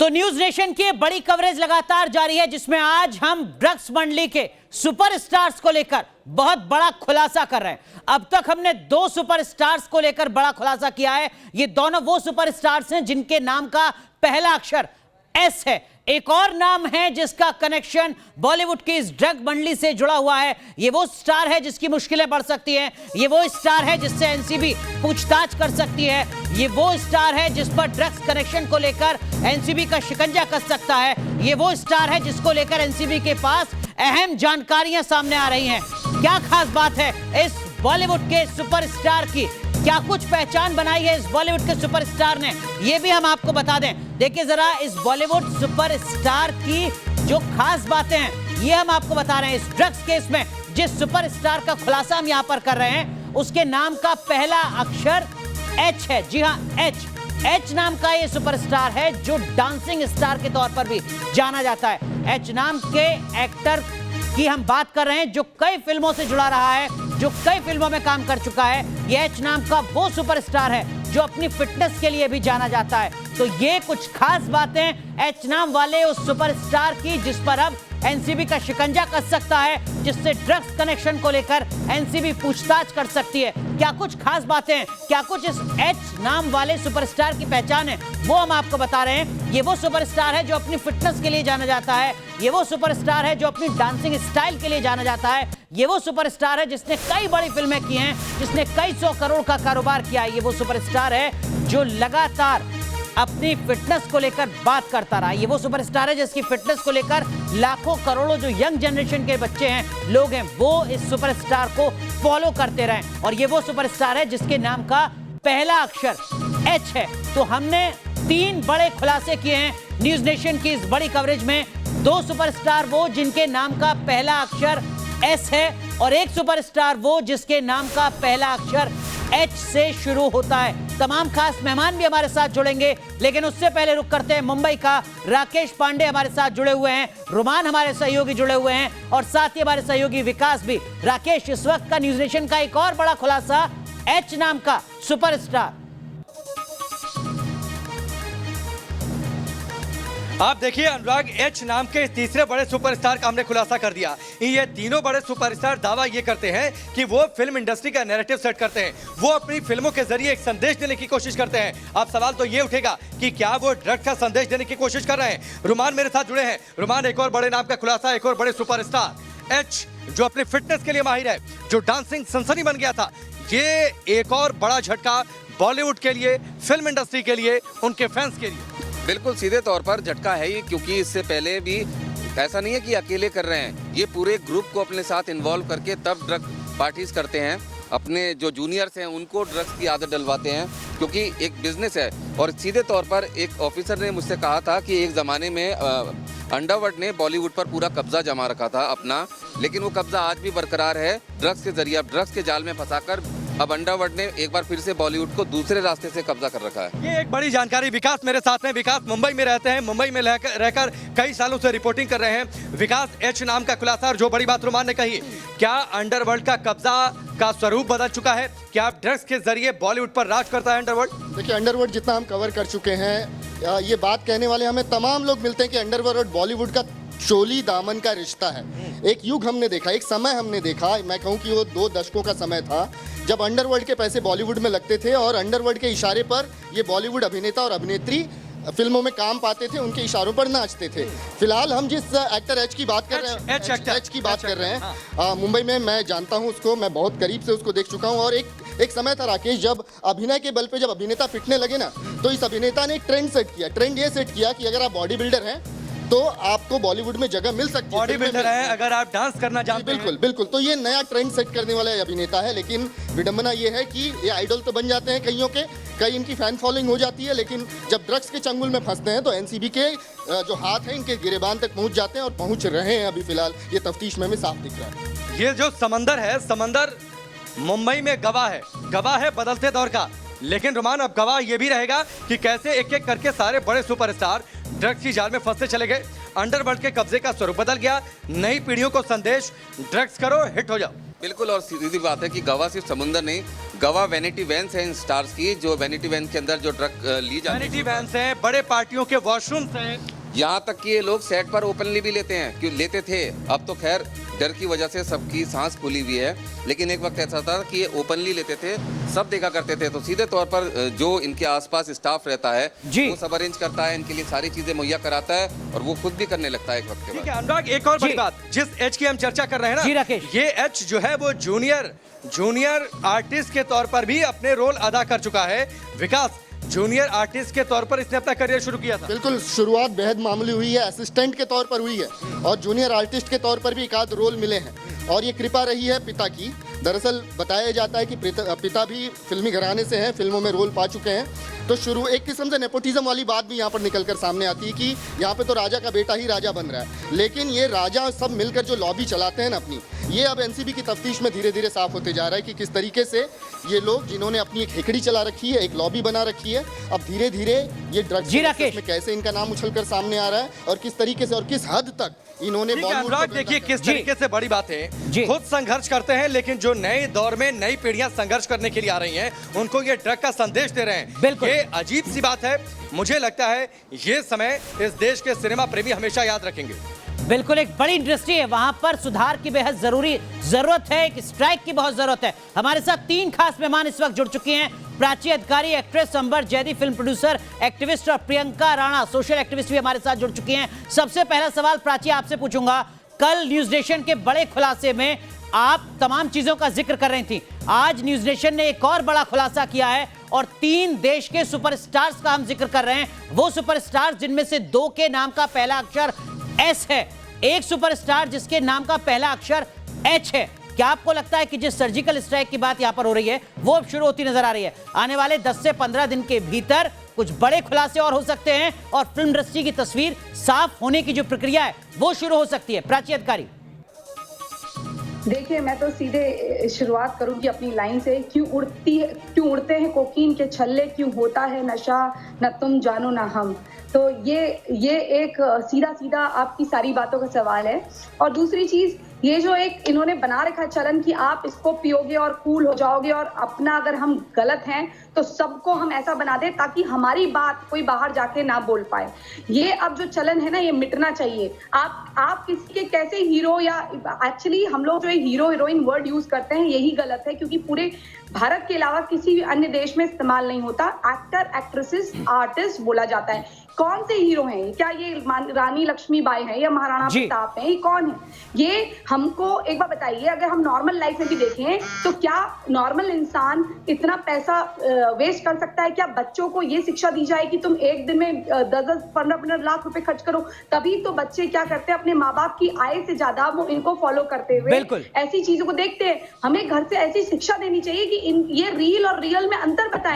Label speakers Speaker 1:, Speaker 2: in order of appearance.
Speaker 1: तो news nation की बड़ी कवरेज लगातार जारी है, जिसमें आज हम ड्रग्स मंडली के सुपरस्टार्स को लेकर बहुत बड़ा खुलासा कर रहे हैं। अब तक हमने दो सुपरस्टार्स को लेकर बड़ा खुलासा किया है। ये दोनों वो सुपरस्टार्स हैं जिनके नाम का पहला अक्षर एस है। एक और नाम है जिसका कनेक्शन बॉलीवुड की इस ड्रग मंडली से जुड़ा हुआ है। ये वो स्टार है जिसकी मुश्किलें बढ़ सकती हैं। ये वो स्टार है जिससे एनसीबी पूछताछ कर सकती है। ये वो स्टार है जिस पर ड्रग्स कनेक्शन को लेकर एनसीबी का शिकंजा कस सकता है। ये वो स्टार है जिसको लेकर एनसीबी के पास अहम जानकारियां सामने आ रही हैं। क्या खास बात है इस बॉलीवुड के सुपरस्टार की? क्या कुछ पहचान बनाई है इस बॉलीवुड के सुपरस्टार ने? ये भी हम आपको बता दें। देखिए जरा इस बॉलीवुड सुपरस्टार की जो खास बातें हैं ये हम आपको बता रहे हैं। इस ड्रग्स केस में जिस सुपरस्टार का खुलासा हम यहां पर कर रहे हैं उसके नाम का पहला अक्षर एच है। जी हां, एच नाम का ये सुपरस्टार है जो डांसिंग स्टार के तौर पर भी जाना जाता है। एच नाम के एक्टर की हम बात कर रहे हैं जो कई फिल्मों से जुड़ा रहा है, जो कई फिल्मों में काम कर चुका है। ये एच नाम का वो सुपरस्टार है जो अपनी फिटनेस के लिए भी जाना जाता है। तो ये कुछ खास बातें एच नाम वाले उस सुपरस्टार की जिस पर अब एनसीबी का शिकंजा कस सकता है, जिससे ड्रग्स कनेक्शन को लेकर एनसीबी पूछताछ कर सकती है। क्या कुछ खास बातें हैं, क्या कुछ इस एच नाम वाले सुपरस्टार की पहचान है, वो हम आपको बता रहे हैं। ये वो सुपरस्टार है जो अपनी फिटनेस के लिए जाना जाता है। ये वो सुपरस्टार है जो अपनी डांसिंग स्टाइल के लिए जाना जाता है। ये वो सुपरस्टार है जिसने कई बड़ी फिल्में की हैं, जिसने कई 100 करोड़ का कारोबार किया है। ये वो सुपरस्टार है जो लगातार अपनी फिटनेस को लेकर बात करता रहा। ये वो सुपरस्टार है जिसकी फिटनेस को लेकर लाखों करोड़ों जो यंग जनरेशन के बच्चे हैं, लोग हैं, वो इस सुपरस्टार को फॉलो करते रहे। और ये वो सुपरस्टार है जिसके नाम का पहला अक्षर एच है। तो हमने 3 बड़े खुलासे किए हैं न्यूज नेशन की इस बड़ी कवरेज में। 2 सुपरस्टार वो जिनके नाम का पहला अक्षर एस है और एक सुपरस्टार वो जिसके नाम का पहला अक्षर एच से शुरू होता है। तमाम खास मेहमान भी हमारे साथ जुड़ेंगे, लेकिन उससे पहले रुक करते हैं मुंबई का। राकेश पांडे हमारे साथ जुड़े हुए हैं, रुमान हमारे सहयोगी जुड़े हुए हैं और साथ ही हमारे सहयोगी विकास भी। राकेश, इस वक्त का न्यूज नेशन का एक और बड़ा खुलासा, एच नाम का सुपरस्टार।
Speaker 2: आप देखिए अनुराग, एच नाम के तीसरे बड़े सुपरस्टार का हमने खुलासा कर दिया। ये तीनों बड़े सुपरस्टार दावा ये करते हैं कि वो फिल्म इंडस्ट्री का नैरेटिव सेट करते हैं। वो अपनी फिल्मों के जरिए एक संदेश देने की कोशिश करते हैं। अब सवाल तो ये उठेगा कि क्या वो ड्रग्स का संदेश देने की कोशिश कर रहे हैं? रुमान मेरे साथ जुड़े हैं। रुमान, एक और बड़े नाम का खुलासा, एक और बड़े सुपरस्टार एच जो अपनी फिटनेस के लिए माहिर है, जो डांसिंग सनसनी बन गया था। ये एक और बड़ा झटका बॉलीवुड के लिए, फिल्म इंडस्ट्री के लिए, उनके फैंस के लिए।
Speaker 3: बिल्कुल सीधे तौर पर झटका है ये, क्योंकि इससे पहले भी ऐसा नहीं है कि अकेले कर रहे हैं। ये पूरे ग्रुप को अपने साथ इन्वॉल्व करके तब ड्रग पार्टीज करते हैं। अपने जो जूनियर्स हैं उनको ड्रग्स की आदत डलवाते हैं, क्योंकि एक बिजनेस है। और सीधे तौर पर एक ऑफिसर ने मुझसे कहा था कि एक ज़माने में अंडरवर्ल्ड ने बॉलीवुड पर पूरा कब्जा जमा रखा था अपना, लेकिन वो कब्जा आज भी बरकरार है ड्रग्स के जरिए। अब ड्रग्स के जाल में फंसाकर अब अंडरवर्ल्ड ने एक बार फिर से बॉलीवुड को दूसरे रास्ते से कब्जा कर रखा है।
Speaker 2: ये एक बड़ी जानकारी। विकास मेरे साथ में। विकास मुंबई में रहते हैं, मुंबई में रहकर कई सालों से रिपोर्टिंग कर रहे हैं। विकास, एच नाम का खुलासा और जो बड़ी बात रुमान ने कही, क्या अंडरवर्ल्ड का कब्जा का स्वरूप बदल चुका है? क्या ड्रग्स के जरिए बॉलीवुड पर राज करता है अंडरवर्ल्ड?
Speaker 4: देखिए, अंडरवर्ल्ड जितना हम कवर कर चुके हैं, ये बात कहने वाले हमें तमाम लोग मिलते हैं कि अंडरवर्ल्ड और बॉलीवुड का चोली दामन का रिश्ता है। एक युग हमने देखा, एक समय हमने देखा, मैं कहूँ कि वो 2 दशकों का समय था जब अंडरवर्ल्ड के पैसे बॉलीवुड में लगते थे और अंडरवर्ल्ड के इशारे पर ये बॉलीवुड अभिनेता और अभिनेत्री फिल्मों में काम पाते थे, उनके इशारों पर नाचते थे। फिलहाल हम जिस एक्टर एच की बात कर रहे हैं, एच की बात कर रहे हैं, मुंबई में मैं जानता हूं उसको, मैं बहुत करीब से उसको देख चुका हूं। और एक समय था राकेश, जब अभिनय के बल पे जब अभिनेता पिटने लगे ना, तो इस अभिनेता ने एक ट्रेंड सेट किया। ट्रेंड ये सेट किया कि अगर आप बॉडी बिल्डर हैं तो आपको बॉलीवुड में जगह मिल सकती है।
Speaker 2: बॉडी बिल्डर है, अगर आप डांस करना जानते हैं।
Speaker 4: बिल्कुल बिल्कुल। तो ये नया ट्रेंड सेट करने वाला अभिनेता है, लेकिन विडंबना ये है कि ये आइडल तो बन जाते हैं कईयों के, कई इनकी फैन फॉलोइंग हो जाती है, लेकिन जब ड्रग्स के चंगुल में फंसते हैं तो एनसीबी के जो हाथ हैं इनके गिरेबान तक पहुंच जाते हैं और पहुंच रहे हैं। अभी फिलहाल ये तफ्तीश में साफ दिख रहा है।
Speaker 2: ये जो समंदर है, समंदर मुंबई में गवाह है बदलते दौर का। लेकिन रुमान, अब गवाह ये भी रहेगा कि कैसे एक एक करके सारे बड़े सुपरस्टार ड्रग्स की जाल में फंसते चले गए। अंडरवर्ल्ड के कब्जे का स्वरूप बदल गया। नई पीढ़ियों को संदेश, ड्रग्स करो, हिट हो जाओ।
Speaker 3: बिल्कुल, और सीधी बात है कि गवा सिर्फ समुंदर नहीं, गवा वैनिटी वैन्स है इन स्टार्स की, जो वैनिटी वैन के अंदर जो ड्रग ली जाती है,
Speaker 2: वैनिटी वैन्स हैं, बड़े पार्टियों के वॉशरूम्स हैं।
Speaker 3: यहाँ तक कि ये लोग सेट पर ओपनली भी लेते हैं, क्यों लेते थे, अब तो खैर डर की वजह से सबकी सांस फूली हुई है, लेकिन एक वक्त ऐसा था कि ये ओपनली लेते थे, सब देखा करते थे। तो सीधे तौर पर जो इनके आसपास स्टाफ रहता है
Speaker 1: जी।
Speaker 3: वो सब अरेंज करता है, इनके लिए सारी चीजें मुहैया कराता है और वो खुद भी करने लगता है एक वक्त के
Speaker 2: ठीक
Speaker 3: बाद।
Speaker 2: है अनुराग, एक और बड़ी
Speaker 1: जी।
Speaker 2: बात, जिस एच की हम चर्चा कर रहे हैं
Speaker 1: जी
Speaker 2: ना,
Speaker 1: राकेश।
Speaker 2: ये एच जो है वो जूनियर आर्टिस्ट के तौर पर भी अपने रोल अदा कर चुका है। विकास, जूनियर आर्टिस्ट के तौर पर इसने अपना करियर शुरू किया था।
Speaker 4: बिल्कुल, शुरुआत बेहद मामूली हुई है, असिस्टेंट के तौर पर हुई है और जूनियर आर्टिस्ट के तौर पर भी एक आध रोल मिले हैं और ये कृपा रही है पिता की। दरअसल बताया जाता है कि पिता भी फिल्मी घराने से हैं, फिल्मों में रोल पा चुके हैं, तो शुरू एक किस्म से नेपोटिज्म वाली बात भी यहाँ पर निकल कर सामने आती है कि यहाँ पे तो राजा का बेटा ही राजा बन रहा है, लेकिन ये राजा सब मिलकर जो लॉबी चलाते हैं ना अपनी, ये अब एनसीबी की तफ्तीश में धीरे धीरे साफ होते जा रहा है कि किस तरीके से ये लोग जिन्होंने अपनी एक हेकड़ी चला रखी है, एक लॉबी बना रखी है, अब धीरे धीरे ये ड्रग्स में कैसे इनका नाम उछल कर सामने आ रहा है और किस तरीके से और किस हद तक इन्होंने
Speaker 2: ठीक है अनुराग, देखिए किस तरीके से बड़ी बात है, खुद संघर्ष करते हैं, लेकिन जो नए दौर में नई पीढ़ियां संघर्ष करने के लिए आ रही हैं, उनको ये ड्रग का संदेश दे रहे हैं।
Speaker 1: बिल्कुल।
Speaker 2: ये अजीब सी बात है, मुझे लगता है ये समय इस देश के सिनेमा प्रेमी हमेशा याद रखेंगे।
Speaker 1: बिल्कुल, एक बड़ी इंडस्ट्री है, वहां पर सुधार की बेहद जरूरत है, एक स्ट्राइक की बहुत जरूरत है। हमारे साथ 3 खास मेहमान इस वक्त जुड़ चुकी हैं। प्राची अधिकारी, एक्ट्रेस अंबर जैदी, फिल्म प्रोड्यूसर, एक्टिविस्ट, और प्रियंका राणा, सोशल एक्टिविस्ट भी हमारे साथ जुड़ चुकी हैं। सबसे पहला सवाल प्राची आपसे पूछूंगा, कल न्यूज नेशन के बड़े खुलासे में आप तमाम चीजों का जिक्र कर रही थी, आज न्यूज नेशन ने एक और बड़ा खुलासा किया है और 3 देश के सुपरस्टार्स का हम जिक्र कर रहे हैं। वो सुपरस्टार्स जिनमें से 2 के नाम का पहला अक्षर एस है, एक सुपरस्टार जिसके नाम का पहला अक्षर एच है। क्या आपको लगता है कि जिस सर्जिकल स्ट्राइक की बात यहां पर हो रही है वो अब शुरू होती नजर आ रही है? आने वाले 10 से 15 दिन के भीतर कुछ बड़े खुलासे और हो सकते हैं और फिल्म इंडस्ट्री की तस्वीर साफ होने की जो प्रक्रिया है वो शुरू हो सकती है। प्राची अधिकारी,
Speaker 5: देखिए, मैं तो सीधे शुरुआत करूंगी अपनी लाइन से, क्यों उड़ते हैं कोकीन के छल्ले, क्यों होता है नशा, न तुम जानो न हम। तो ये एक सीधा आपकी सारी बातों का सवाल है। और दूसरी चीज, ये जो एक इन्होंने बना रखा चलन कि आप इसको पियोगे और कूल हो जाओगे और अपना अगर हम गलत हैं तो सबको हम ऐसा बना दें ताकि हमारी बात कोई बाहर जाके ना बोल पाए, ये अब जो चलन है ना, ये मिटना चाहिए। आप किसी के कैसे हीरो, या एक्चुअली हम लोग जो हीरो हीरोइन वर्ड यूज करते हैं यही गलत है, क्योंकि पूरे भारत के अलावा किसी भी अन्य देश में इस्तेमाल नहीं होता। एक्टर, एक्ट्रेसेस, आर्टिस्ट बोला जाता है। कौन से हीरो हैं? क्या ये रानी लक्ष्मीबाई है या महाराणा प्रताप है? ये कौन है? ये हमको एक बार बताइए, अगर हम नॉर्मल लाइफ में भी देखें तो क्या नॉर्मल इंसान इतना पैसा वेस्ट कर सकता है? क्या बच्चों को ये शिक्षा दी जाए कि तुम एक दिन में 10-10, 15-15 लाख रुपए खर्च करो? तभी तो बच्चे क्या करते हैं, अपने माँ बाप की आय से ज्यादा वो इनको फॉलो करते हुए ऐसी चीजों को देखते हैं। हमें घर से ऐसी शिक्षा देनी चाहिए कि ये रील और रियल में अंतर बताएं।